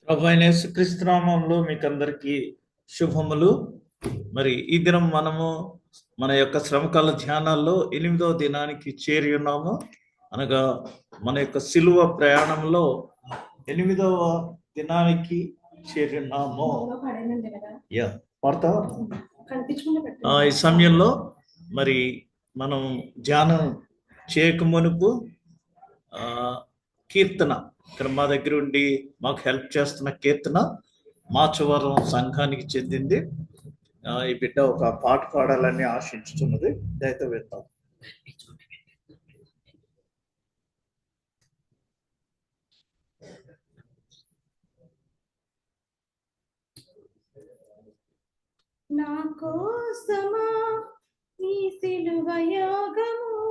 ప్రభువైన యేసుక్రీస్తు నామములో మీకందరికీ శుభములు. మరి ఈ దినం మనము మన యొక్క శ్రమకాల ధ్యానాల్లో 8వ దినానికి చేరి ఉన్నాము. అనగా మన యొక్క సిలువ ప్రయాణంలో 8వ దినానికి చేరి ఉన్నాము. పాడతావా? ఈ సమయంలో మరి మనం ధ్యానం చేయక మునుపు కీర్తన ఇక్కడ మా దగ్గర ఉండి మాకు హెల్ప్ చేస్తున్న కీర్తన మాచవరం సంఘానికి చెందింది. ఈ బిడ్డ ఒక పాట పాడాలని ఆశించుతున్నది. దయతో విందాం. నా కోసమా నీ సిలువ యాగము,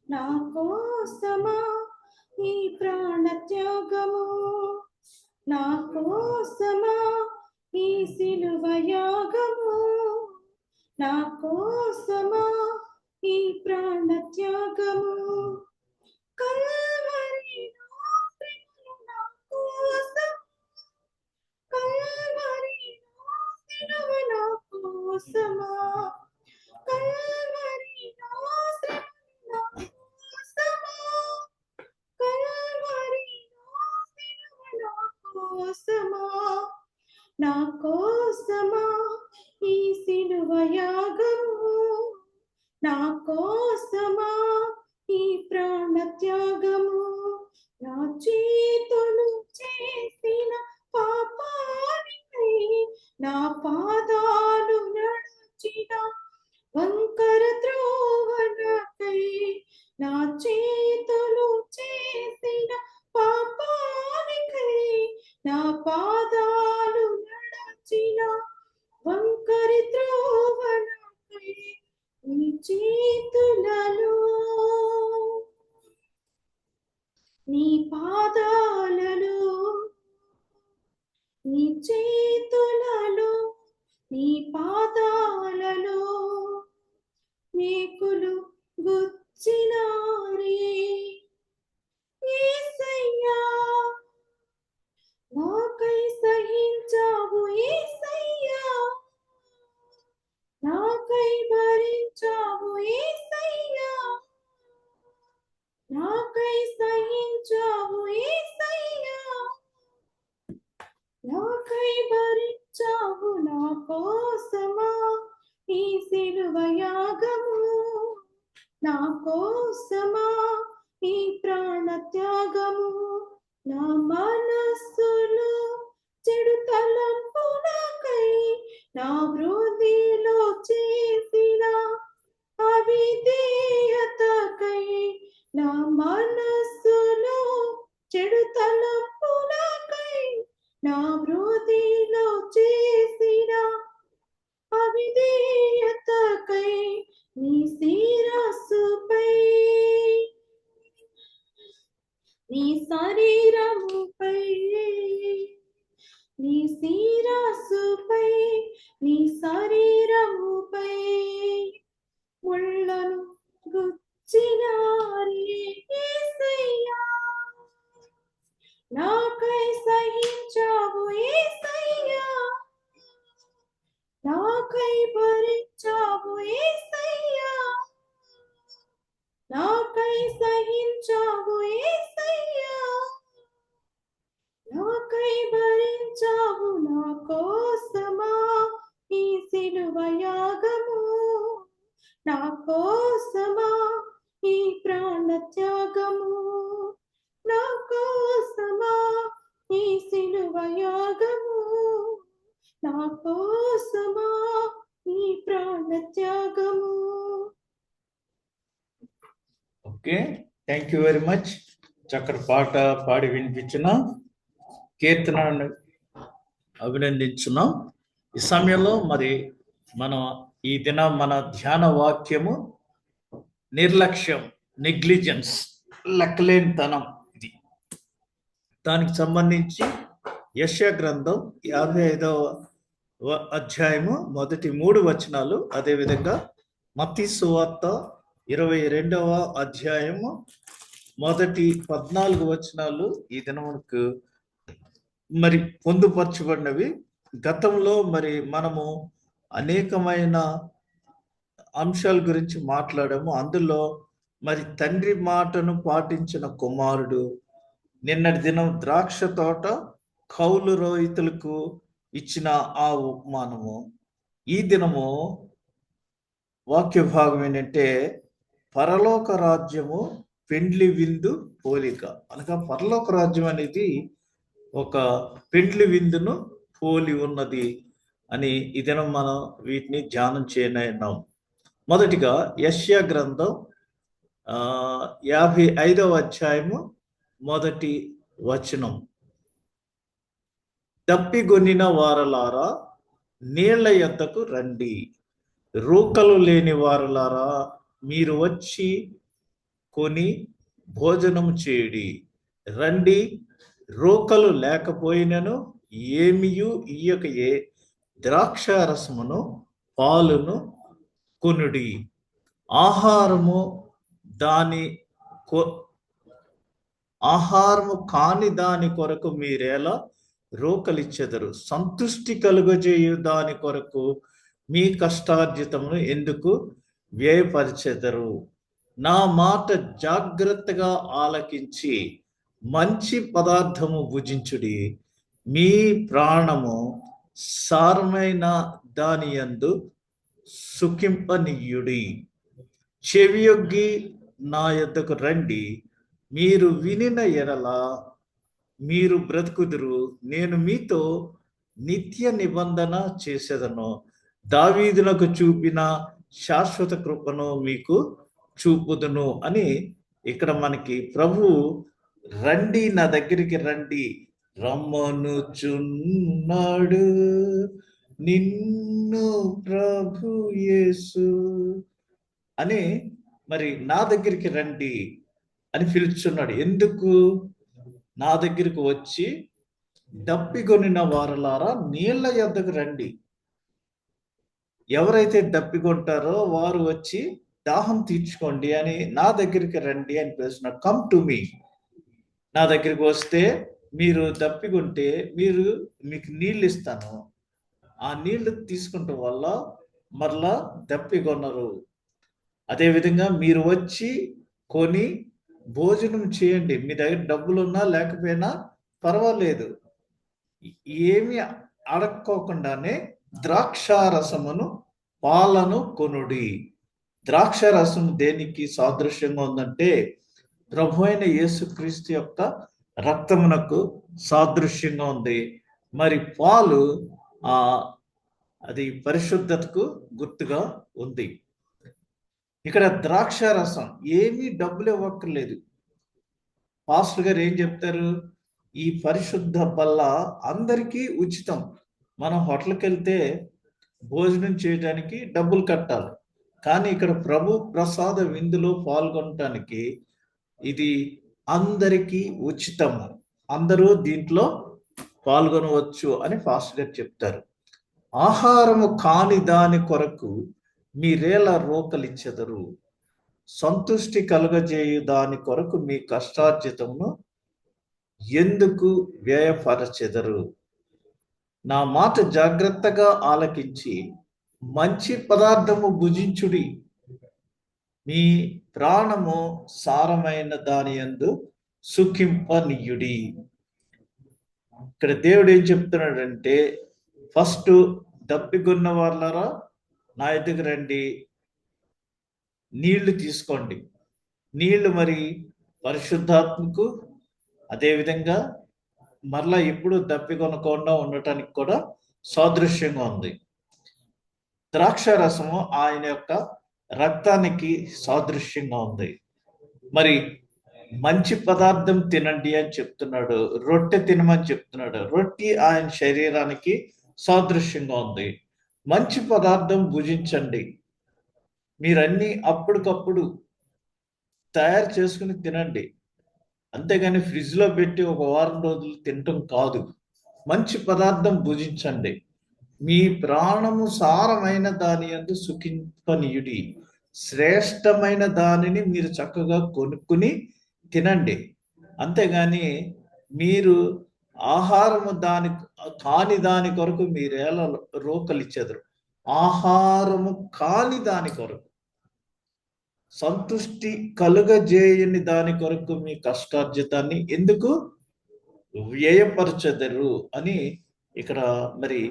నా కోసమా నీ ప్రాణ త్యాగము, నా కోసమా నీ సిలువ యాగము, నా కోసమా నీ ప్రాణ త్యాగము. కల్వరిలో ప్రేమను నా కోసం, కల్వరిలో సిలువ నా కోసమా, కల్వరిలో శ్రమ నా కోసమా, కల్వరిలో సిలువ నా కోసమా, నా కోసమా ఈ సిలువ యాగము, నా కోసమా ఈ ప్రాణ త్యాగము. నా చేతులు చేసిన పాపానికై, నా పాదాలు నడిచిన వంకర త్రోవనకై, నా చేతులు చేసిన పాపానికై, నా పాదాలు నడిచిన వంకరి త్రోవనకై, నీ చేతులలో నీ పాదాలలో, నీ చేతులలో నీ పాదాలలో మేకులు గుచ్చినారే యేసయ్యా, నాకై సహించావు యేసయ్యా, నాకై భరించావు యేసయ్యా, నాకై సహించావు యేసయ్యా, నాకై భరించావు. నా కోసమా ఈ సిలువ యాగము, నా కోసమా ఈ ప్రాణ త్యాగము. నా మనస్సులో చెడు తలంపులకై, నా హృదయంలో చేసిన అవిధేయతకై, నా మనస్సులో చెడు తలంపులకై, నా హృదయంలో చేసిన అవిధేయతకై, నీ శిరస్సుపై నీ శరీరముపై, నీ శిరస్సుపై నీ శరీరముపై ముళ్ళను గుచ్చినారే యేసయ్యా, నాకై సహించావు యేసయ్యా, నాకై భరించావు యేసయ్యా, నాకై సహించావు యేసయ్యా, నాకై భరించావు. నా కోసమా ఈ సిలువ యాగము, నా కోసమా ఈ ప్రాణ త్యాగము, నా కోసమా ఈ సిలువ యాగము, నా కోసమా ఈ ప్రాణ త్యాగము. Okay, thank you very much. చక్కటి పాట పాడి వినిపించిన కీర్తనను అభినందించున్నాం. ఈ సమయంలో మరి మనం ఈ దినం మన ధ్యాన వాక్యము నిర్లక్ష్యం, నెగ్లిజెన్స్, లెక్కలేనితనం. ఇది దానికి సంబంధించి యెషయా గ్రంథం 55వ అధ్యాయము మొదటి 3 వచనాలు, అదేవిధంగా మత్తయి సువార్త 22వ అధ్యాయము మొదటి 14 వచనాలు ఈ దినమునకు మరి పొందుపరచబడినవి. గతంలో మరి మనము అనేకమైన అంశాల గురించి మాట్లాడాము. అందులో మరి తండ్రి మాటను పాటించిన కుమారుడు, నిన్నటి దినం ద్రాక్ష తోట కౌలు రైతులకు ఇచ్చిన ఆ ఉపమానము, ఈ దినము వాక్య భాగం ఏంటంటే పరలోక రాజ్యము పెండ్లి విందు పోలిక. అనగా పరలోక రాజ్యం అనేది ఒక పెండ్లి విందును పోలి ఉన్నది అని ఈ దినం మనం వీటిని ధ్యానం చేయనున్నాం. మొదటిగా యెషయా గ్రంథం 55వ అధ్యాయము మొదటి వచనం. తప్పిగొనిన వారలారా నీళ్ల యొద్దకు రండి, రూకలు లేని వారలారా మీరు వచ్చి కొని భోజనం చేయుడి. రండి, రూకలు లేకపోయినను ఏమియు ఇయ్యకయే ద్రాక్షారసమును పాలును కొనుడి. ఆహారము కాని దాని కొరకు మీరేలా రోకలిచ్చెదరు? సంతుష్టి కలుగజేయు దాని కొరకు మీ కష్టార్జితమును ఎందుకు వ్యయపరిచెదరు? నా మాట జాగ్రత్తగా ఆలకించి మంచి పదార్థము భుజించుడి. మీ ప్రాణము సారమైన దాని యందు సుఖింపనీయుడి. చెవియొగ్గి నా యొద్దకు రండి, మీరు వినిన ఎడల మీరు బ్రతుకుదురు. నేను మీతో నిత్య నిబంధన చేసేదను, దావీదునకు చూపిన శాశ్వత కృపను మీకు చూపుదును అని ఇక్కడ మనకి ప్రభు రండి, నా దగ్గరికి రండి, రమ్మనుచున్నాడు నిన్ను ప్రభు యేసు అని మరి నా దగ్గరికి రండి అని పిలుచున్నాడు. ఎందుకు? నా దగ్గరికి వచ్చి దప్పికొనిన వారలారా నీళ్ల యొద్దకు రండి. ఎవరైతే దప్పికొంటారో వారు వచ్చి దాహం తీర్చుకోండి అని, నా దగ్గరికి రండి అని పిలుస్తున్నాడు. Come to me. నా దగ్గరికి వస్తే మీరు దప్పికొంటే మీకు నీళ్ళు ఇస్తాను. ఆ నీళ్లు తీసుకుంటాం వల్ల మరలా దప్పికొనరు. అదేవిధంగా మీరు వచ్చి కొని భోజనం చేయండి. మీ దగ్గర డబ్బులు ఉన్నా లేకపోయినా పర్వాలేదు, ఏమి అడక్కోకుండానే ద్రాక్షారసమును పాలను కొనుడి. ద్రాక్షారసం దేనికి సాదృశ్యంగా ఉందంటే ప్రభు అయిన యేసుక్రీస్తు యొక్క రక్తమునకు సాదృశ్యంగా ఉంది. మరి పాలు అది పరిశుద్ధతకు గుర్తుగా ఉంది. ఇక్కడ ద్రాక్షారసం ఏమీ డబ్బులు ఇవ్వక్కర్లేదు. పాస్టర్ గారు ఏం చెప్తారు? ఈ పరిశుద్ధ బల్ల అందరికీ ఉచితం. మనం హోటల్కి వెళ్తే భోజనం చేయడానికి డబ్బులు కట్టాలి, కానీ ఇక్కడ ప్రభు ప్రసాద విందులో పాల్గొనటానికి ఇది అందరికీ ఉచితము. అందరూ దీంట్లో పాల్గొనవచ్చు అని పాస్టర్ గారు చెప్తారు. ఆహారము కాని దాని కొరకు మీరేలా రోకలిచ్చెదరు? సంతుష్టి కలుగజేయు దాని కొరకు మీ కష్టార్జితమును ఎందుకు వ్యయపరచెదరు? నా మాట జాగ్రత్తగా ఆలకించి మంచి పదార్థము భుజించుడి. మీ ప్రాణము సారమైన దాని యందు సుఖింపనీయుడి. ఇక్కడ దేవుడు ఏం చెప్తున్నాడంటే, ఫస్ట్ దప్పికొన్న వాళ్ళరా నా ఎదుగు రండి, నీళ్లు తీసుకోండి. నీళ్లు మరి పరిశుద్ధాత్మకు, అదేవిధంగా మరలా ఎప్పుడు దప్పికొనకుండా ఉండటానికి కూడా సాదృశ్యంగా ఉంది. ద్రాక్షారసము ఆయన యొక్క రక్తానికి సాదృశ్యంగా ఉంది. మరి మంచి పదార్థం తినండి అని చెప్తున్నాడు, రొట్టె తినమని చెప్తున్నాడు. రొట్టె ఆయన శరీరానికి సాదృశ్యంగా ఉంది. మంచి పదార్థం భుజించండి. మీరన్నీ అప్పటికప్పుడు తయారు చేసుకుని తినండి, అంతేగాని ఫ్రిడ్జ్లో పెట్టి ఒక వారం రోజులు తినటం కాదు. మంచి పదార్థం భుజించండి. మీ ప్రాణము సారమైన దాని యందు సుఖింపనీయుడి. శ్రేష్టమైన దానిని మీరు చక్కగా కొనుక్కుని తినండి, అంతేగాని మీరు ఆహారము కాని దాని కొరకు మీరు ఎలా రోకలు ఇచ్చేదరు. ఆహారము కాని దాని కొరకు, సంతృష్టి కలుగజేయని దాని కొరకు మీ కష్టార్జితాన్ని ఎందుకు వ్యయపరచెదరు అని ఇక్కడ మరి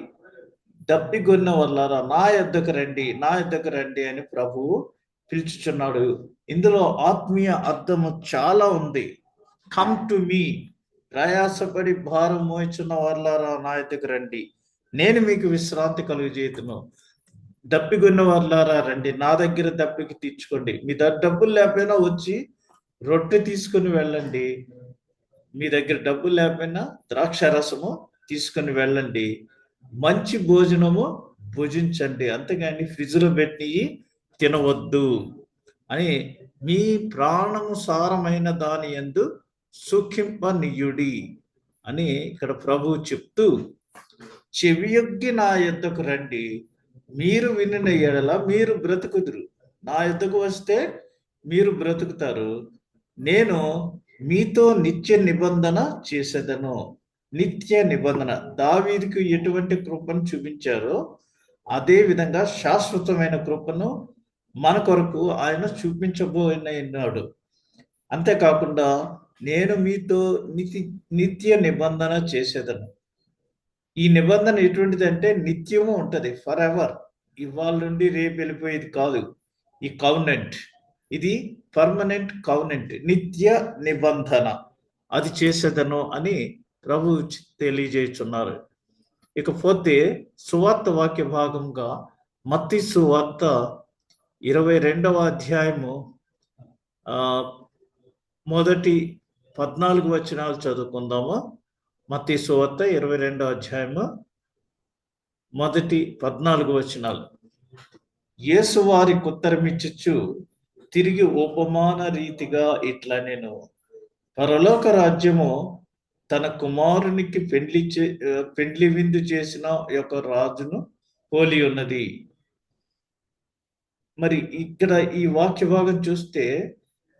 దప్పిగొన్న వాళ్ళారా నా యొద్దకు రండి, నా యొద్దకు రండి అని ప్రభువు పిలుచుచున్నాడు. ఇందులో ఆత్మీయ అర్థము చాలా ఉంది. కమ్ టు మీ, ప్రయాసపడి భారం మోయిచున్న వాళ్ళారా నా యొద్దకు రండి, నేను మీకు విశ్రాంతి కలుగజేతును. దప్పిగొన్న వాళ్ళారా రండి, నా దగ్గర దప్పికి తీర్చుకోండి. మీ దగ్గర డబ్బులు లేకపోయినా వచ్చి రొట్టె తీసుకుని వెళ్ళండి, మీ దగ్గర డబ్బులు లేకపోయినా ద్రాక్ష రసము తీసుకుని వెళ్ళండి, మంచి భోజనము భుజించండి, అంతేగాని ఫ్రిడ్జ్లో పెట్టి తినవద్దు అని మీ ప్రాణము సారమైన దాని యందు సుఖింపనీయుడి అని ఇక్కడ ప్రభువు చెప్తూ, చెవియొగ్గి నా యొద్దకు రండి, మీరు వినిన ఎడల మీరు బ్రతుకుదురు. నా యొద్దకు వస్తే మీరు బ్రతుకుతారు. నేను మీతో నిత్య నిబంధన చేసేదను. నిత్య నిబంధన దావీదుకు ఎటువంటి కృపను చూపించారో అదే విధంగా శాశ్వతమైన కృపను మన కొరకు ఆయన చూపించబోయినాడు. అంతేకాకుండా నేను మీతో నిత్య నిబంధన చేసేదను. ఈ నిబంధన ఎటువంటిదంటే నిత్యము ఉంటది, ఫర్ ఎవర్. ఇవాళ నుండి రేపు వెళ్ళిపోయేది కాదు. ఈ కౌనెంట్ ఇది పర్మనెంట్ కౌనెంట్, నిత్య నిబంధన, అది చేసేదను అని ప్రభు తెలియజేస్తున్నారు. ఇకపోతే సువార్త వాక్య భాగంగా మత్తయి సువార్త 22వ అధ్యాయము మొదటి 14 వచనాలు చదువుకుందాము. మత్తయి సువార్త 22వ అధ్యాయము మొదటి 14 వచనాలు. యేసు వారికి ఉత్తరమిచ్చుచు తిరిగి ఉపమాన రీతిగా ఇట్లా నేను, పరలోక రాజ్యము తన కుమారునికి పెండ్లి విందు చేసిన ఒక రాజును పోలి ఉన్నది. మరి ఇక్కడ ఈ వాక్య భాగం చూస్తే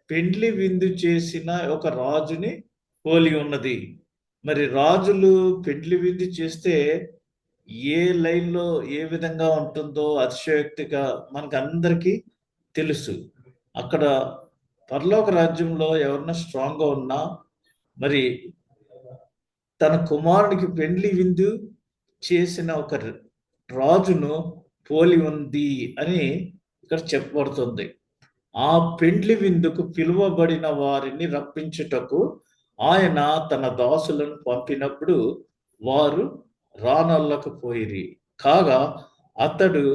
పెండ్లి విందు చేసిన ఒక రాజుని పోలి ఉన్నది. మరి రాజులు పెండ్లి విందు చేస్తే ఏ లైన్లో ఏ విధంగా ఉంటుందో అతిశయోక్తిగా మనకు అందరికీ తెలుసు. అక్కడ పరలోక రాజ్యంలో ఎవరన్నా స్ట్రాంగ్గా ఉన్నా మరి తన కుమారునికి పెండ్లి విందు చేసిన ఒక రాజును పోలి ఉంది అని ఇక్కడ చెప్పబడుతుంది. ఆ పెండ్లి విందుకు పిలువబడిన వారిని రప్పించుటకు ఆయన తన దాసులను పంపినప్పుడు వారు రానొల్లకపోయిరి. కాగా అతడు,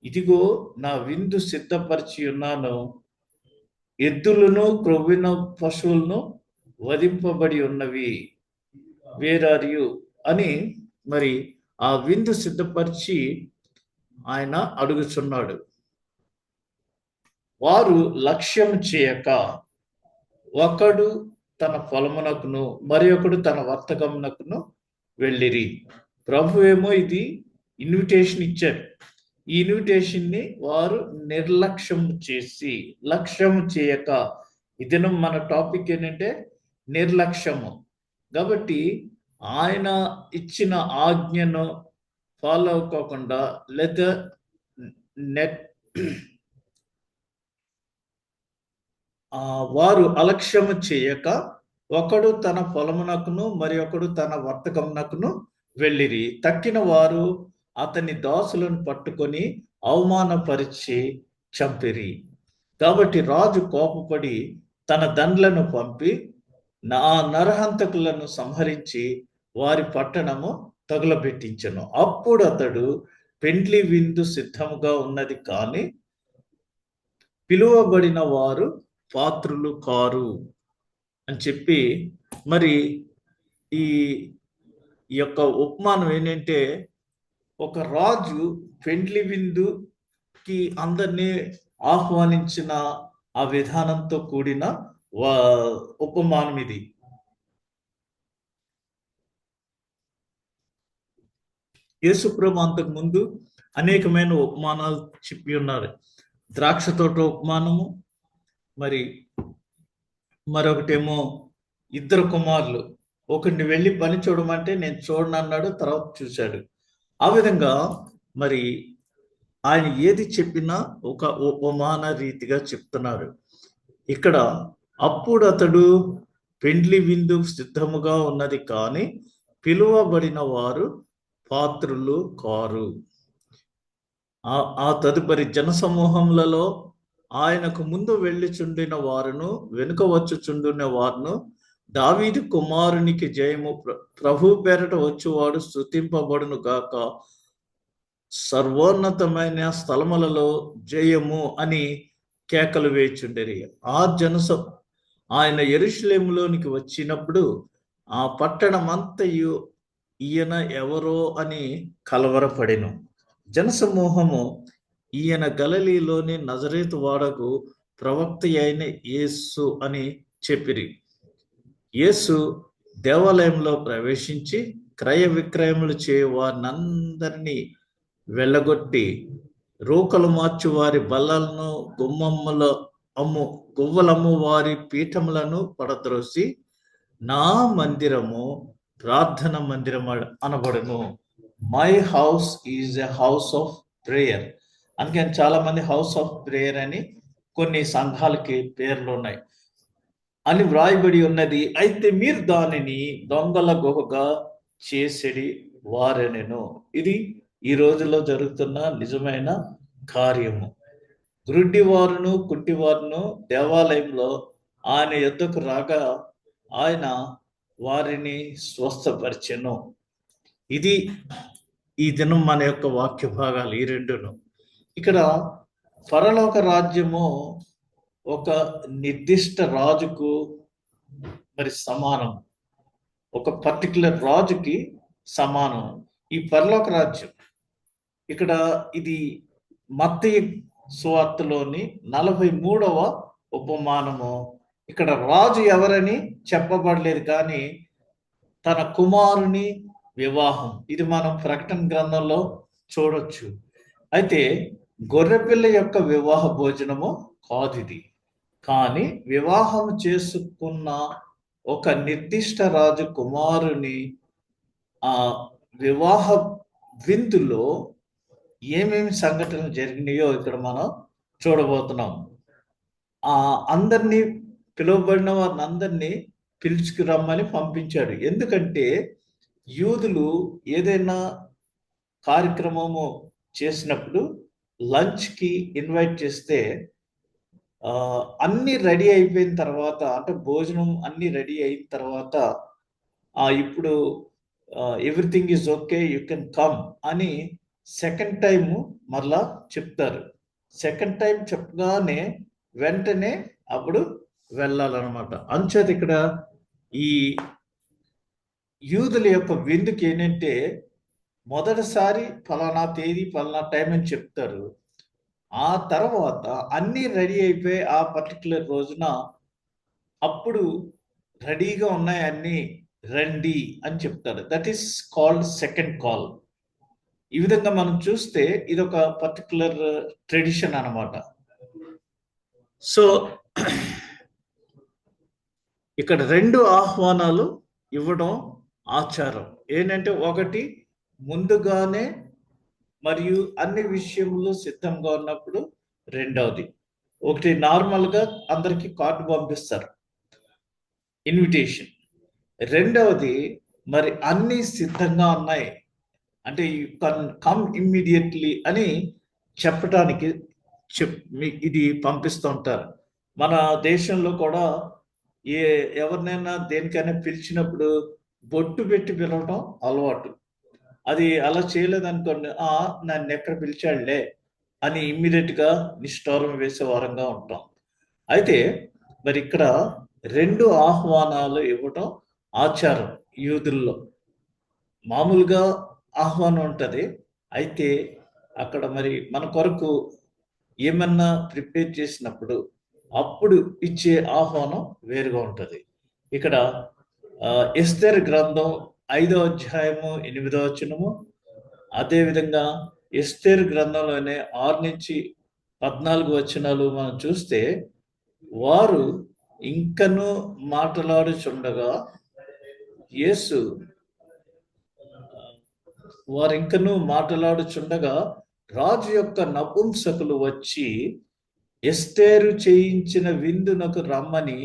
ఇదిగో నా విందు సిద్ధపరిచి ఉన్నాను, ఎద్దులను క్రొవ్విన పశువులను వధింపబడి ఉన్నవి, వేర్ ఆర్ యు అని మరి ఆ విందు సిద్ధపరిచి ఆయన అడుగుచున్నాడు. వారు లక్ష్యం చేయక ఒకడు తన పొలమునకును మరి ఒకడు తన వర్తకమునకును వెళ్ళిరి. ప్రభు ఏమో ఇది ఇన్విటేషన్ ఇచ్చారు. ఈ ఇన్విటేషన్ని వారు నిర్లక్ష్యం చేసి, లక్ష్యం చేయక, ఈ దినం మన టాపిక్ ఏంటంటే నిర్లక్ష్యము. కాబట్టి ఆయన ఇచ్చిన ఆజ్ఞను ఫాలో అవ్వకుండా లేదా వారు అలక్ష్యము చేయక ఒకడు తన పొలమునకును మరి ఒకడు తన వర్తకమునకును వెళ్ళిరి. తక్కిన వారు అతని దాసులను పట్టుకొని అవమానపరిచి చంపిరి. కాబట్టి రాజు కోపపడి తన దండ్లను పంపి నా నరహంతకులను సంహరించి వారి పట్టణము తగులబెట్టించెను. అప్పుడు అతడు, పెండ్లి విందు సిద్ధముగా ఉన్నది కానీ పిలువబడిన వారు పాత్రులు కారు అని చెప్పి, మరి ఈ యొక్క ఉపమానం ఏంటంటే ఒక రాజు పెండ్లి విందుకి అందరినీ ఆహ్వానించిన ఆ విధానంతో కూడిన ఉపమానం ఇది. యేసుప్రభు అంతకు ముందు అనేకమైన ఉపమానాలు చెప్పి ఉన్నారు. ద్రాక్ష తోట ఉపమానము, మరి మరొకటేమో ఇద్దరు కుమారులు, ఒకరిని వెళ్ళి పని చూడమంటే నేను చూడను అన్నాడు, తర్వాత చూశాడు. ఆ విధంగా మరి ఆయన ఏది చెప్పినా ఒక ఉపమాన రీతిగా చెప్తున్నాడు. ఇక్కడ అప్పుడు అతడు పెండ్లి విందు సిద్ధముగా ఉన్నది కానీ పిలువబడిన వారు పాత్రులు కారు. ఆ తదుపరి జనసమూహములలో ఆయనకు ముందు వెళ్ళిచుండిన వారును వెనుక వచ్చుచుండిన వారును, దావీదు కుమారునికి జయము, ప్రభు పేరట వచ్చువాడు స్తుతింపబడును గాక, సర్వోన్నతమైన స్థలములలో జయము అని కేకలు వేచుండేరి. ఆయన యెరూషలేములోనికి వచ్చినప్పుడు ఆ పట్టణమంతయు ఈయన ఎవరో అని కలవరపడెను. జనసమూహము ఈయన గలిలయలోని నజరేతు వాడకు ప్రవక్త అయిన యేసు అని చెప్పిరి. యేసు దేవాలయంలో ప్రవేశించి క్రయ విక్రయములు చేయు వారినందరినీ వెళ్ళగొట్టి రోకలు మార్చు వారి బల్లలను గువ్వలమ్ము వారి పీఠములను పడద్రోసి నా మందిరము ప్రార్థన మందిరం అనబడును. My house is a house of prayer. అందుకని చాలా మంది హౌస్ ఆఫ్ ప్రేయర్ అని కొన్ని సంఘాలకి పేర్లు ఉన్నాయి అని వ్రాయబడి ఉన్నది. అయితే మీరు దానిని దొంగల గుహగా చేసేడి వారెనెను. ఇది ఈ రోజుల్లో జరుగుతున్న నిజమైన కార్యము. గ్రుడ్డివారును కుంటివారును దేవాలయంలో ఆయన యొద్దకు రాగా ఆయన వారిని స్వస్థపరిచెను. ఇది ఈ దినం మన యొక్క వాక్య భాగాలు ఈ రెండును. ఇక్కడ పరలోక రాజ్యము ఒక నిర్దిష్ట రాజుకు మరి సమానం, ఒక పర్టికులర్ రాజుకి సమానం ఈ పరలోక రాజ్యం. ఇక్కడ ఇది మత్తయి సువార్తలోని 43వ ఉపమానము. ఇక్కడ రాజు ఎవరని చెప్పబడలేదు, కానీ తన కుమారుని వివాహం, ఇది మనం ప్రకటన గ్రంథంలో చూడొచ్చు. అయితే గొర్రెపిల్ల యొక్క వివాహ భోజనము కాదు ఇది, కానీ వివాహం చేసుకున్న ఒక నిర్దిష్ట రాజు కుమారుని ఆ వివాహ విందులో ఏమేమి సంఘటనలు జరిగినాయో ఇక్కడ మనం చూడబోతున్నాం. అందరినీ, పిలువబడిన వారిని అందరినీ పిలుచుకురమ్మని పంపించాడు. ఎందుకంటే యూదులు ఏదైనా కార్యక్రమము చేసినప్పుడు లంచ్కి ఇన్వైట్ చేస్తే అన్నీ రెడీ అయిపోయిన తర్వాత, అంటే భోజనం అన్నీ రెడీ అయిన తర్వాత ఇప్పుడు everything is okay, you can come అని సెకండ్ టైం మరలా చెప్తారు. సెకండ్ టైం చెప్పగానే వెంటనే అప్పుడు వెళ్ళాలన్నమాట. అంచేత ఇక్కడ ఈ యూదుల యొక్క విందుకి ఏంటంటే మొదటిసారి ఫలానా తేదీ ఫలానా టైం అని చెప్తారు. ఆ తర్వాత అన్నీ రెడీ అయిపోయి ఆ పర్టికులర్ రోజున అప్పుడు రెడీగా ఉన్నాయి అన్నీ రండి అని చెప్తారు. That is called second call. ఈ విధంగా మనం చూస్తే ఇది ఒక పర్టికులర్ ట్రెడిషన్ అన్నమాట. సో ఇక్కడ 2 ఆహ్వానాలు ఇవ్వడం ఆచారం. ఏంటంటే ఒకటి ముందుగానే మరియు అన్ని విషయములు సిద్ధంగా ఉన్నప్పుడు, రెండవది ఒకటి నార్మల్గా అందరికి కార్డు పంపిస్తారు, ఇన్విటేషన్. రెండవది మరి అన్ని సిద్ధంగా ఉన్నాయి అంటే యూ కెన్ కమ్ ఇమ్మీడియట్లీ అని చెప్పడానికి ఇది పంపిస్తూ ఉంటారు. మన దేశంలో కూడా ఎవరినైనా దేనికైనా పిలిచినప్పుడు బొట్టు పెట్టి పిలవటం అలవాటు. అది అలా చేయలేదనుకోండి, నన్ను ఎక్కడ పిలిచాడులే అని ఇమ్మీడియట్గా నిష్ఠూరం వేసే వారంగా ఉంటాం. అయితే మరి ఇక్కడ 2 ఆహ్వానాలు ఇవ్వటం ఆచారం యూదుల్లో. మామూలుగా ఆహ్వానం ఉంటుంది, అయితే అక్కడ మరి మన కొరకు ఏమన్నా ప్రిపేర్ చేసినప్పుడు అప్పుడు ఇచ్చే ఆహ్వానం వేరుగా ఉంటుంది. ఇక్కడ ఎస్తేరు గ్రంథం 5వ అధ్యాయము 8వ వచనము, అదేవిధంగా ఎస్తేరు గ్రంథంలోనే 6 నుంచి 14 వచనాలు మనం చూస్తే వారు ఇంకను మాట్లాడుచుండగా యేసు వారింకను మాట్లాడుచుండగా రాజు యొక్క నపుంసకులు వచ్చి ఎస్తేరు చేయించిన విందునకు రమ్మని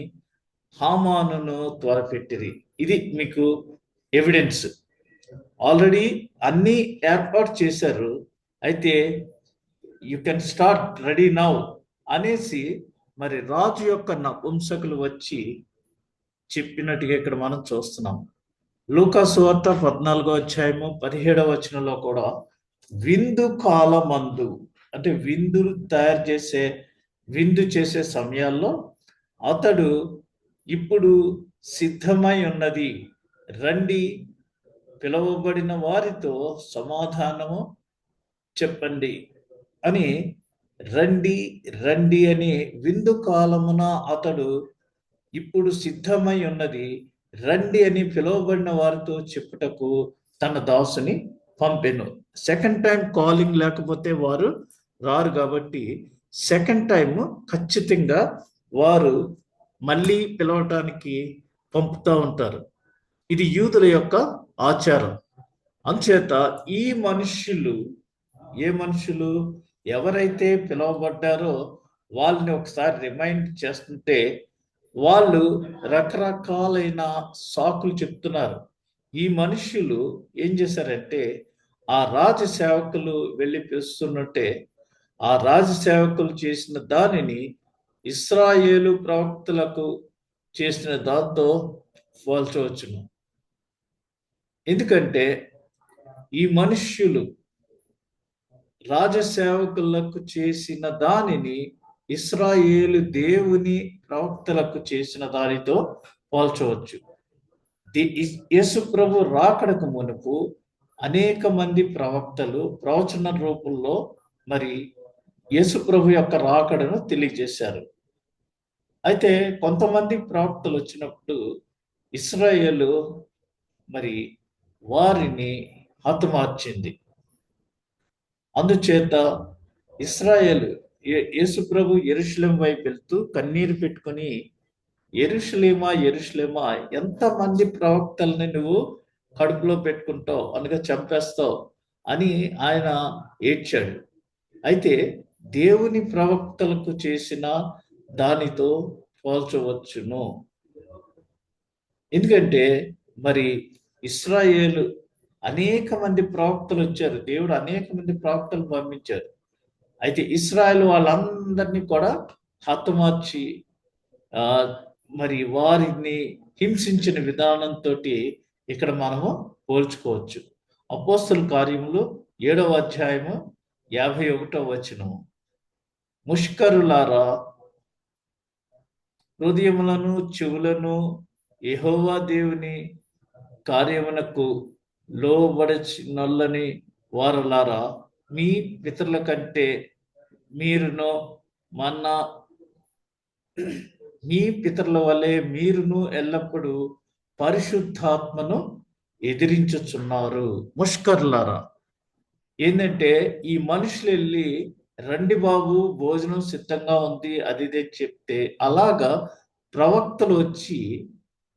హామానును త్వరపెట్టిరి. ఇది మీకు ఎవిడెన్స్. ఆల్రెడీ అన్ని ఏర్పాటు చేశారు. అయితే you can start ready now అనేసి మరి రాజు యొక్క నపుంసకులు వచ్చి చెప్పినట్టుగా ఇక్కడ మనం చూస్తున్నాం. లూకా సువార్త 14వ అధ్యాయము 17వ వచనంలో కూడా విందు కాలమందు, అంటే విందు చేసే సమయాల్లో అతడు ఇప్పుడు సిద్ధమై ఉన్నది, రండి, పిలువబడిన వారితో సమాధానము చెప్పండి అని, రండి రండి అని విందు కాలమున అతడు ఇప్పుడు సిద్ధమై ఉన్నది, రండి అని పిలువబడిన వారితో చెప్పుటకు తన దాసుని పంపెను. సెకండ్ టైం కాలింగ్ లేకపోతే వారు రారు కాబట్టి సెకండ్ టైం ఖచ్చితంగా వారు మళ్ళీ పిలవటానికి పంపుతూ ఉంటారు. ఇది యూదుల యొక్క ఆచారం. అందుచేత ఈ మనుష్యులు, ఎవరైతే పిలువబడ్డారో వాళ్ళని ఒకసారి రిమైండ్ చేస్తుంటే వాళ్ళు రకరకాలైన సాకులు చెప్తున్నారు. ఈ మనుష్యులు ఏం చేశారంటే, ఆ రాజ సేవకులు వెళ్ళి పిలుస్తున్నట్టే ఆ రాజ సేవకులు చేసిన దానిని ఇశ్రాయేలు ప్రవక్తలకు చేసిన దాంతో పోల్చవచ్చును. ఎందుకంటే ఈ మనుష్యులు రాజసేవకులకు చేసిన దానిని ఇశ్రాయేలు దేవుని ప్రవక్తలకు చేసిన దానితో పోల్చవచ్చు. యేసు ప్రభు రాకడకు మునుపు అనేక మంది ప్రవక్తలు ప్రవచన రూపంలో మరి యేసు ప్రభు యొక్క రాకడను తెలియజేశారు. అయితే కొంతమంది ప్రవక్తలు వచ్చినప్పుడు ఇశ్రాయేలు మరి వారిని హతమార్చింది. అందుచేత ఇశ్రాయేలు యేసు ప్రభు యెరూషలేము వైపు వెళ్తూ కన్నీరు పెట్టుకొని, యెరూషలేమా యెరూషలేమా, ఎంతమంది ప్రవక్తల్ని నువ్వు కడుపులో పెట్టుకుంటావు, అనగా చంపేస్తావు అని ఆయన ఏడ్చాడు. అయితే దేవుని ప్రవక్తలకు చేసిన దానితో పోల్చవచ్చును. ఎందుకంటే మరి ఇశ్రాయేలు అనేక మంది ప్రవక్తలు వచ్చారు, దేవుడు అనేక మంది ప్రవక్తలు పంపించారు. అయితే ఇశ్రాయేలు వాళ్ళందరినీ కూడా హతమార్చి మరి వారిని హింసించిన విధానంతో ఇక్కడ మనము పోల్చుకోవచ్చు. అపోస్తల కార్యములు 7వ అధ్యాయము 51వ వచనము, ముష్కరులారా, హృదయములను చెవులను యెహోవా దేవుని కార్యమునకు లోబడచినొల్లని వారలారా, మీ పితరుల కంటే మీ పితరుల వలె మీరును ఎల్లప్పుడూ పరిశుద్ధాత్మను ఎదిరించుచున్నారు. ముష్కర్లారా, ఏంటంటే ఈ మనుషులు వెళ్ళి రండి బాబు భోజనం సిద్ధంగా ఉంది అది ఇది చెప్తే, అలాగా ప్రవక్తలు వచ్చి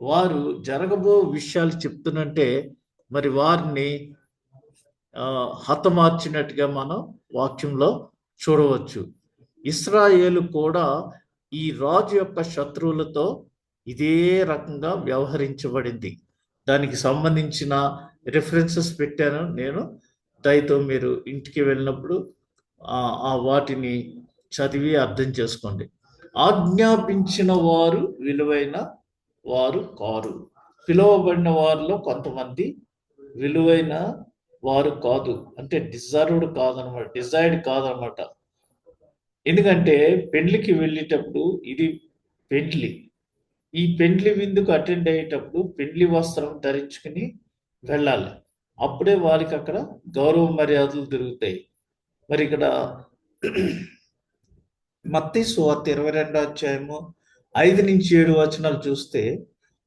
వారు జరగబో విషయాలు చెప్తున్నంటే మరి వారిని హతమార్చినట్టుగా మనం వాక్యంలో చూడవచ్చు. ఇశ్రాయేలు కూడా ఈ రాజు యొక్క శత్రువులతో ఇదే రకంగా వ్యవహరించబడింది. దానికి సంబంధించిన రిఫరెన్సెస్ పెట్టాను నేను, దయతో మీరు ఇంటికి వెళ్ళినప్పుడు వాటిని చదివి అర్థం చేసుకోండి. ఆజ్ఞాపించిన వారు విలువైన వారు కారు. పిలువబడిన వారిలో కొంతమంది విలువైన వారు కాదు, అంటే డిజైర్డ్ కాదనమాట. ఎందుకంటే పెండ్లికి వెళ్ళేటప్పుడు, ఇది పెండ్లి, ఈ పెండ్లి విందుకు అటెండ్ అయ్యేటప్పుడు పెండ్లి వస్త్రం ధరించుకుని వెళ్ళాలి. అప్పుడే వారికి అక్కడ గౌరవ మర్యాదలు దొరుకుతాయి. మరి ఇక్కడ మత్తయి సువార్త 22వ అధ్యాయము 5-7 వచనాలు చూస్తే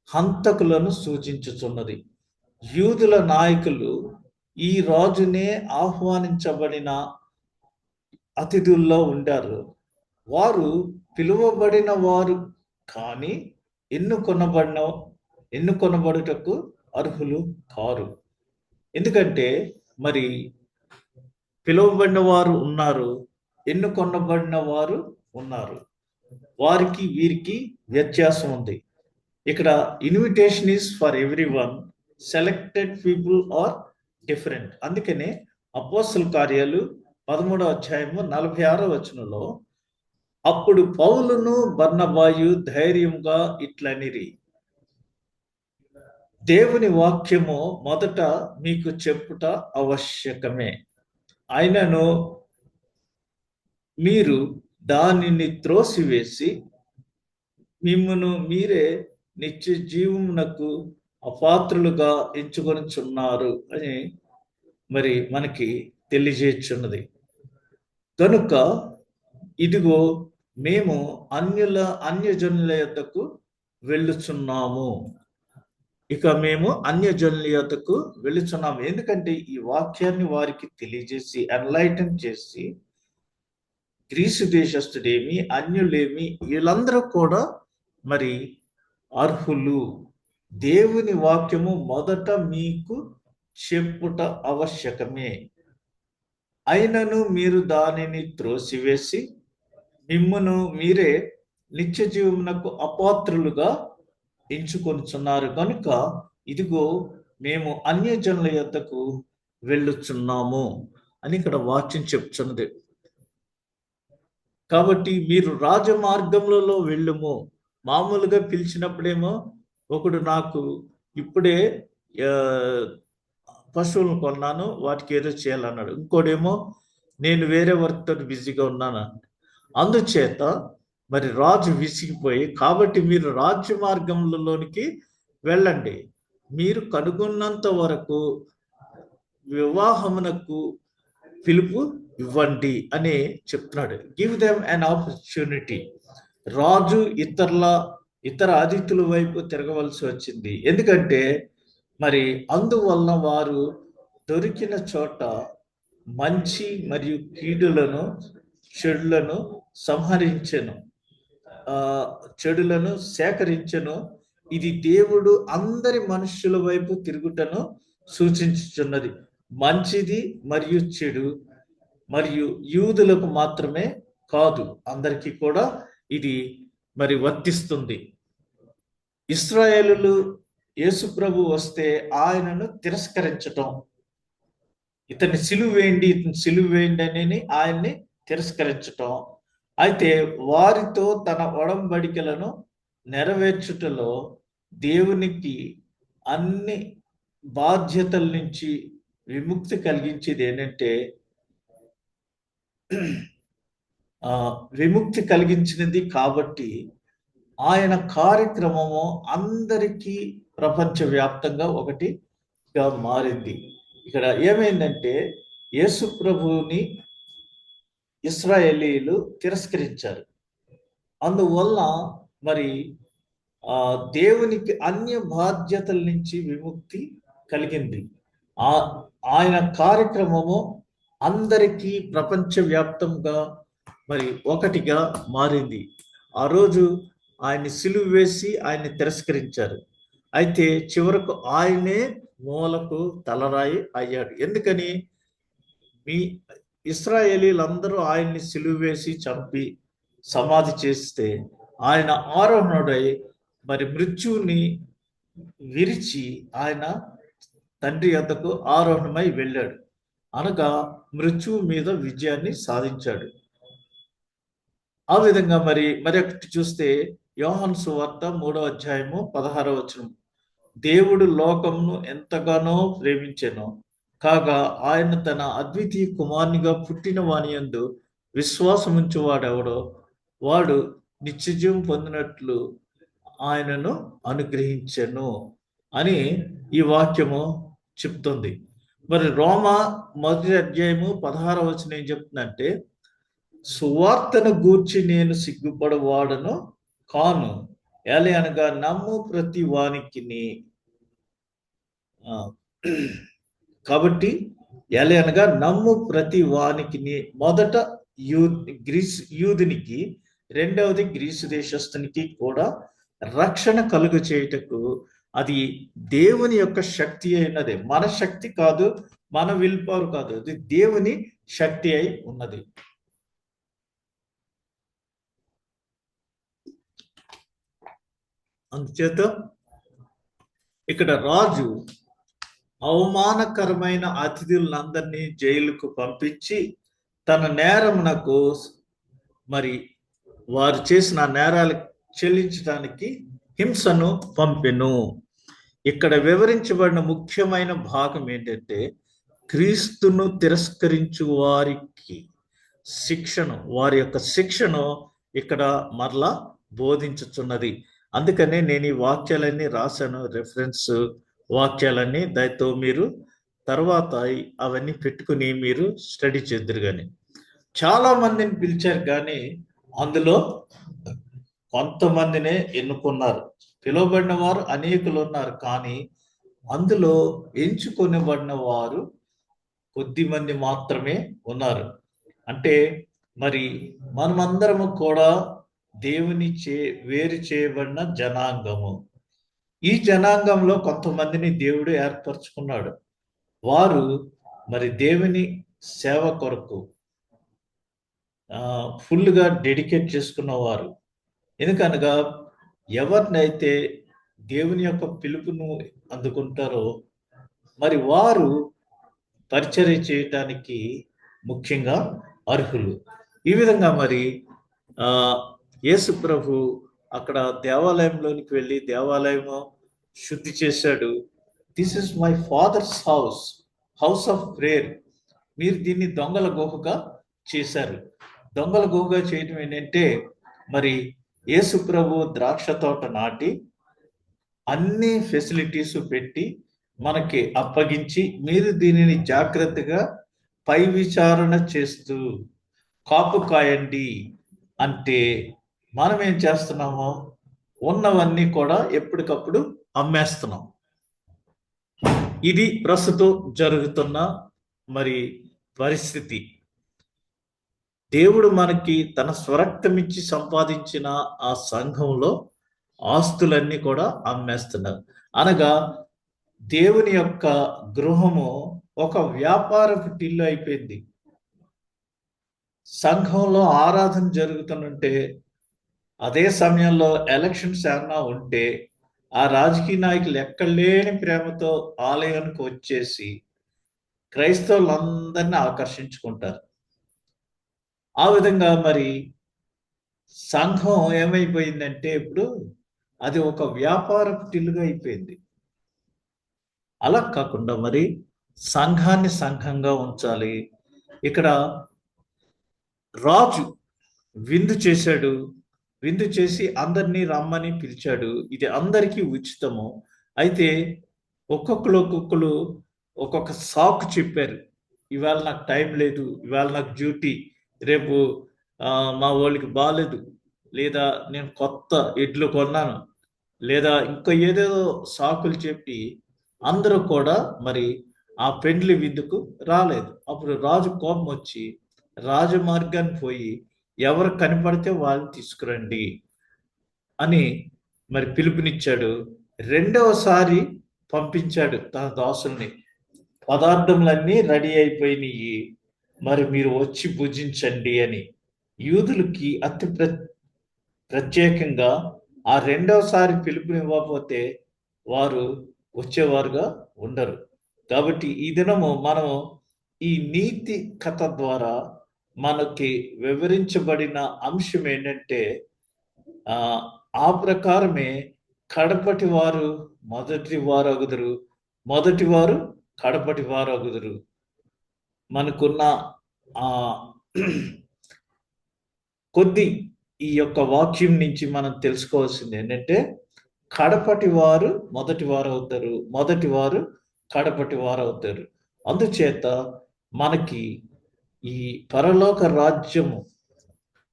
హంతకులను సూచించుచున్నది. యూదుల నాయకులు ఈ రాజునే ఆహ్వానించబడిన అతిథుల్లో ఉండారు. వారు పిలువబడిన వారు కానీ ఎన్నుకొనబడుటకు అర్హులు కారు. ఎందుకంటే మరి పిలువబడిన వారు ఉన్నారు, ఎన్నుకొనబడిన వారు ఉన్నారు. వారికి వీరికి వ్యత్యాసం ఉంది. ఇక్కడ invitation is for every one, selected people are different. అందుకనే అపోస్తల కార్యాలు 13వ అధ్యాయము 46వ వచనంలో, అప్పుడు పౌలును బర్నబాయు ధైర్యంగా ఇట్లనిరి, దేవుని వాక్యము మొదట మీకు చెప్పుట ఆవశ్యకమే, అయినను మీరు దానిని త్రోసివేసి మిమ్మును మీరే నిత్య జీవమునకు అపాత్రులుగా ఎంచుకొనిచున్నారు అని మరి మనకి తెలియజేస్తున్నది. కనుక ఇదిగో మేము అన్యజనుల యొద్దకు వెళ్ళుచున్నాము. ఇక మేము అన్యజనుల యొద్దకు వెళ్ళుచున్నాము. ఎందుకంటే ఈ వాక్యాన్ని వారికి తెలియజేసి ఎన్లైటన్ చేసి, గ్రీసు దేశస్థుడేమి అన్యులేమి వీళ్ళందరూ కూడా మరి అర్హులు. దేవుని వాక్యము మొదట మీకు చెప్పుట ఆవశ్యకమే, అయినను మీరు దానిని త్రోసివేసి మిమ్మును మీరే నిత్య జీవమునకు అపాత్రులుగా ఎంచుకొనుచున్నారు. కనుక ఇదిగో మేము అన్యజనుల యొద్దకు వెళ్ళుచున్నాము అని ఇక్కడ వాక్యం చెప్తున్నది. కాబట్టి మీరు రాజమార్గములలో వెళ్ళుము. మామూలుగా పిలిచినప్పుడేమో ఒకడు నాకు ఇప్పుడే పశువులను కొన్నాను, వాటికి ఏదో చేయాలన్నాడు. ఇంకోడేమో నేను వేరే వర్క్తో బిజీగా ఉన్నాను. అందుచేత మరి రాజు విసిగిపోయి, కాబట్టి మీరు రాజ్య మార్గములలోనికి వెళ్ళండి, మీరు కనుగొన్నంత వరకు వివాహమునకు పిలుపు ఇవ్వండి అని చెప్తున్నాడు. Give them an opportunity. Raju ఇతర అతిథుల వైపు తిరగవలసి వచ్చింది. ఎందుకంటే మరి అందువలన వారు దొరికిన చోట మంచి మరియు కీడులను చెడులను సంహరించెను, చెడులను సేకరించెను. ఇది దేవుడు అందరి మనుష్యుల వైపు తిరుగుటను సూచించుచున్నది. మంచిది మరియు చెడు, మరియు యూదులకు మాత్రమే కాదు, అందరికీ కూడా ఇది మరి వర్తిస్తుంది. ఇశ్రాయేలులు యేసు ప్రభు వస్తే ఆయనను తిరస్కరించటం, ఇతన్ని సిలువ వేయండి అని ఆయన్ని తిరస్కరించటం. అయితే వారితో తన ఒడంబడికలను నెరవేర్చుటలో దేవునికి అన్ని బాధ్యతల నుంచి విముక్తి కలిగించేది ఏంటంటే, విముక్తి కలిగించినది కాబట్టి ఆయన కార్యక్రమము అందరికీ ప్రపంచవ్యాప్తంగా ఒకటిగా మారింది. ఇక్కడ ఏమైందంటే యేసు ప్రభువుని ఇశ్రాయేలీలు తిరస్కరించారు. అందువల్ల మరి దేవునికి అన్య బాధ్యతల నుంచి విముక్తి కలిగింది. ఆయన కార్యక్రమము అందరికీ ప్రపంచవ్యాప్తంగా మరి ఒకటిగా మారింది. ఆ రోజు ఆయన్ని సిలువ వేసి ఆయన్ని తిరస్కరించారు. అయితే చివరకు ఆయనే మూలకు తలరాయి అయ్యాడు. ఎందుకని? మీ ఇశ్రాయేలీలందరూ ఆయన్ని సిలువ వేసి చంపి సమాధి చేస్తే ఆయన ఆరోహణుడై మరి మృత్యువుని విరిచి ఆయన తండ్రి యొద్దకు ఆరోహణమై వెళ్ళాడు. అనగా మృత్యువు మీద విజయాన్ని సాధించాడు. ఆ విధంగా మరొకటి చూస్తే యోహాను సువార్త 3వ అధ్యాయము 16వ వచనం, దేవుడు లోకమును ఎంతగానో ప్రేమించెనో కాగా ఆయన తన అద్వితీయ కుమారునిగా పుట్టిన వాని యందు విశ్వాసముంచువాడెవడో వాడు నిత్యజీవం పొందినట్లు ఆయనను అనుగ్రహించెను అని ఈ వాక్యము చెప్తుంది. మరి రోమా 1వ అధ్యాయము 16వ వచనం ఏం చెప్తుందంటే, సువార్తను గూర్చి నేను సిగ్గుపడవాడను కాను, ఎలా అనగా నమ్ము ప్రతి వానికిని. కాబట్టి ఎలా అనగా నమ్ము ప్రతి వానికిని, మొదట గ్రీస్ యూదునికి, రెండవది గ్రీసు దేశస్థునికి కూడా రక్షణ కలుగు చేయుటకు అది దేవుని యొక్క శక్తి అయినది, మన శక్తి కాదు, మన విల్ పవర్ కాదు, అది దేవుని శక్తి అయి ఉన్నది. అందుచేత ఇక్కడ రాజు అవమానకరమైన అతిథులందరినీ జైలుకు పంపించి తన నేరమునకు మరి వారు చేసిన నేరాలు చెల్లించడానికి హింసను పంపెను. ఇక్కడ వివరించబడిన ముఖ్యమైన భాగం ఏంటంటే క్రీస్తును తిరస్కరించు వారికి శిక్షను, వారి యొక్క శిక్షను ఇక్కడ మరలా బోధించుచున్నది. అందుకనే నేను ఈ వాక్యాలన్నీ రాశాను, రెఫరెన్స్ వాక్యాలన్నీ. దాంతో మీరు తర్వాత అవన్నీ పెట్టుకుని మీరు స్టడీ చేద్దరు. కానీ చాలా మందిని పిలిచారు, కానీ అందులో కొంతమందినే ఎన్నుకున్నారు. పిలువబడిన వారు అనేకులు ఉన్నారు, కానీ అందులో ఎంచుకొనబడిన వారు కొద్ది మంది మాత్రమే ఉన్నారు. అంటే మరి మనమందరము కూడా దేవుని వేరు చేయబడిన జనాంగము. ఈ జనాంగంలో కొంతమందిని దేవుడు ఏర్పరచుకున్నాడు. వారు మరి దేవుని సేవ కొరకు ఫుల్గా డెడికేట్ చేసుకున్నవారు. ఎందుకనగా ఎవరినైతే దేవుని యొక్క పిలుపును అందుకుంటారో మరి వారు పరిచర్య చేయటానికి ముఖ్యంగా అర్హులు. ఈ విధంగా మరి యేసు ప్రభు అక్కడ దేవాలయంలోనికి వెళ్ళి దేవాలయము శుద్ధి చేశాడు. This is my father's house, house of prayer. మీరు దీన్ని దొంగల గుహగా చేశారు. దొంగల గుహగా చేయటం ఏంటంటే మరి యేసు ప్రభు ద్రాక్ష తోట నాటి అన్ని ఫెసిలిటీస్ పెట్టి మనకి అప్పగించి మీరు దీనిని జాగ్రత్తగా పై విచారణ చేస్తూ కాపు కాయండి అంటే మనం ఏం చేస్తున్నామో ఉన్నవన్నీ కూడా ఎప్పటికప్పుడు అమ్మేస్తున్నాం. ఇది ప్రస్తుతం జరుగుతున్న మరి పరిస్థితి. దేవుడు మనకి తన స్వరక్తమిచ్చి సంపాదించిన ఆ సంఘంలో ఆస్తులన్నీ కూడా అమ్మేస్తున్నారు. అనగా దేవుని యొక్క గృహము ఒక వ్యాపారపు టిల్లు అయిపోయింది. సంఘంలో ఆరాధన జరుగుతుంటే అదే సమయంలో ఎలక్షన్స్ ఏమన్నా ఉంటే ఆ రాజకీయ నాయకులు ఎక్కడలేని ప్రేమతో ఆలయానికి వచ్చేసి క్రైస్తవులందరినీ ఆకర్షించుకుంటారు. ఆ విధంగా మరి సంఘం ఏమైపోయిందంటే ఇప్పుడు అది ఒక వ్యాపారపు టిల్లుగా అయిపోయింది. అలా కాకుండా మరి సంఘాన్ని సంఘంగా ఉంచాలి. ఇక్కడ రాజు విందు చేశాడు, విందు చేసి అందరినీ రమ్మని పిలిచాడు. ఇది అందరికీ ఉచితము. అయితే ఒక్కొక్కరు ఒక్కొక్క సాకు చెప్పారు. ఇవాళ నాకు టైం లేదు, ఇవాళ నాకు డ్యూటీ, రేపు మా వాళ్ళకి బాగాలేదు, లేదా నేను కొత్త ఎడ్లు కొన్నాను, లేదా ఇంకా ఏదేదో సాకులు చెప్పి అందరూ కూడా మరి ఆ పెండ్లి విందుకు రాలేదు. అప్పుడు రాజు కోపం వచ్చి రాజమార్గాన్ని పోయి ఎవరు కనపడితే వాళ్ళని తీసుకురండి అని మరి పిలుపునిచ్చాడు. రెండవసారి పంపించాడు తన దాసుల్ని. పదార్థములన్నీ రెడీ అయిపోయినాయి, మరి మీరు వచ్చి భుజించండి అని. యూదులకి అతి ప్రత్యేకంగా ఆ రెండవసారి పిలుపునివ్వకపోతే వారు వచ్చేవారుగా ఉండరు. కాబట్టి ఈ దినము మనం ఈ నీతి కథ ద్వారా మనకి వివరించబడిన అంశం ఏంటంటే ఆ ప్రకారమే కడపటి వారు మొదటి వారు అగుదురు, మొదటి వారు కడపటి వారు అగుదురు. మనకున్న కొద్ది ఈ యొక్క వాక్యం నుంచి మనం తెలుసుకోవాల్సింది ఏంటంటే కడపటి వారు మొదటి వారు అవుతారు, మొదటి వారు కడపటి వారు అవుతారు. అందుచేత మనకి ఈ పరలోక రాజ్యము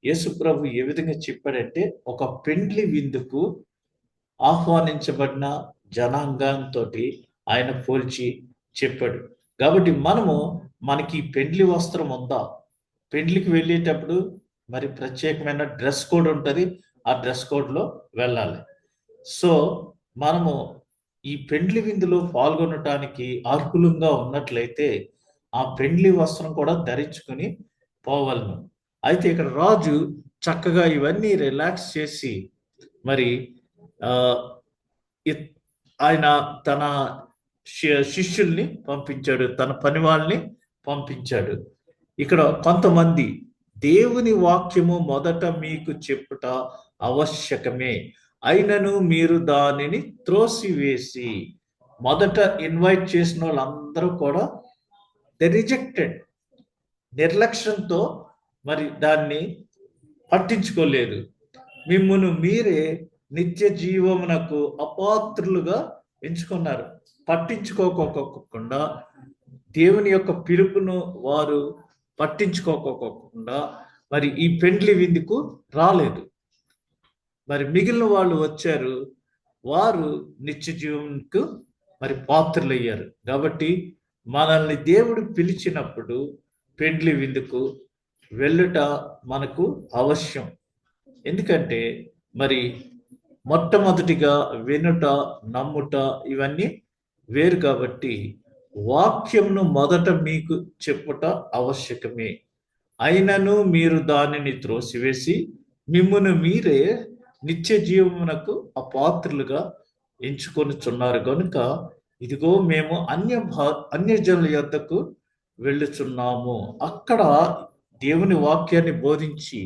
యేసు ప్రభు ఏ విధంగా చెప్పాడంటే ఒక పెండ్లి విందుకు ఆహ్వానించబడిన జనాంగంతో ఆయన పోల్చి చెప్పాడు. కాబట్టి మనకి పెండ్లి వస్త్రం ఉందా? పెండ్లికి వెళ్ళేటప్పుడు మరి ప్రత్యేకమైన డ్రెస్ కోడ్ ఉంటుంది. ఆ డ్రెస్ కోడ్లో వెళ్ళాలి. సో మనము ఈ పెండ్లి విందులో పాల్గొనటానికి అర్హులంగా ఉన్నట్లయితే ఆ పెండ్లి వస్త్రం కూడా ధరించుకుని పోవలను. అయితే ఇక్కడ రాజు చక్కగా ఇవన్నీ రిలాక్స్ చేసి మరి ఆ, ఆయన తన శిష్యుల్ని పంపించాడు, తన పని వాళ్ళని పంపించాడు. ఇక్కడ కొంతమంది దేవుని వాక్యము మొదట మీకు చెప్పుట ఆవశ్యకమే, అయినను మీరు దానిని త్రోసివేసి, మొదట ఇన్వైట్ చేసిన వాళ్ళందరూ కూడా దే రిజెక్టెడ్, నిర్లక్ష్యంతో మరి దాన్ని పట్టించుకోలేదు. మిమ్మును మీరే నిత్య జీవమునకు అపాత్రులుగా ఎంచుకున్నారు. పట్టించుకోకుండా దేవుని యొక్క పిలుపును వారు పట్టించుకోకుండా మరి ఈ పెండ్లి విందుకు రాలేదు. మరి మిగిలిన వాళ్ళు వచ్చారు, వారు నిత్య జీవనకు మరి పాత్రులయ్యారు. కాబట్టి మనల్ని దేవుడు పిలిచినప్పుడు పెండ్లి విందుకు వెళ్ళుట మనకు అవశ్యం. ఎందుకంటే మరి మొట్టమొదటిగా వినుట, నమ్ముట ఇవన్నీ వేరు. కాబట్టి వాక్యంను మొదట మీకు చెప్పుట ఆవశ్యకమే, అయినను మీరు దానిని త్రోసివేసి మిమ్మును మీరే నిత్య జీవమునకు అపాత్రులుగా ఎంచుకొనుచున్నారు కనుక ఇదిగో మేము అన్యజనుల యొద్దకు వెళ్ళుచున్నాము. అక్కడ దేవుని వాక్యాన్ని బోధించి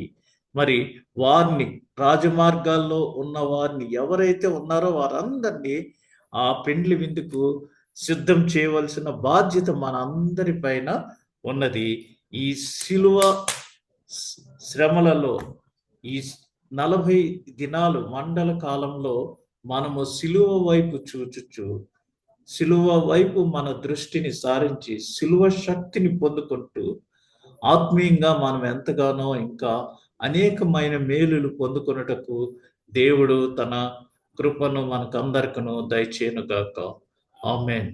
మరి వారిని, రాజమార్గాల్లో ఉన్న వారిని ఎవరైతే ఉన్నారో వారందరినీ ఆ పెండ్లి విందుకు సిద్ధం చేయవలసిన బాధ్యత మన అందరి పైన ఉన్నది. ఈ శిలువ శ్రమలలో, ఈ 40 దినాలు మండల కాలంలో మనము శిలువ వైపు చూచుచు, శిలువ వైపు మన దృష్టిని సారించి శిలువ శక్తిని పొందుకుంటూ ఆత్మీయంగా మనం ఎంతగానో ఇంకా అనేకమైన మేలులు పొందుకొనుటకు దేవుడు తన కృపను మనకందరికను దయచేయునుగాక. ఆమేన్.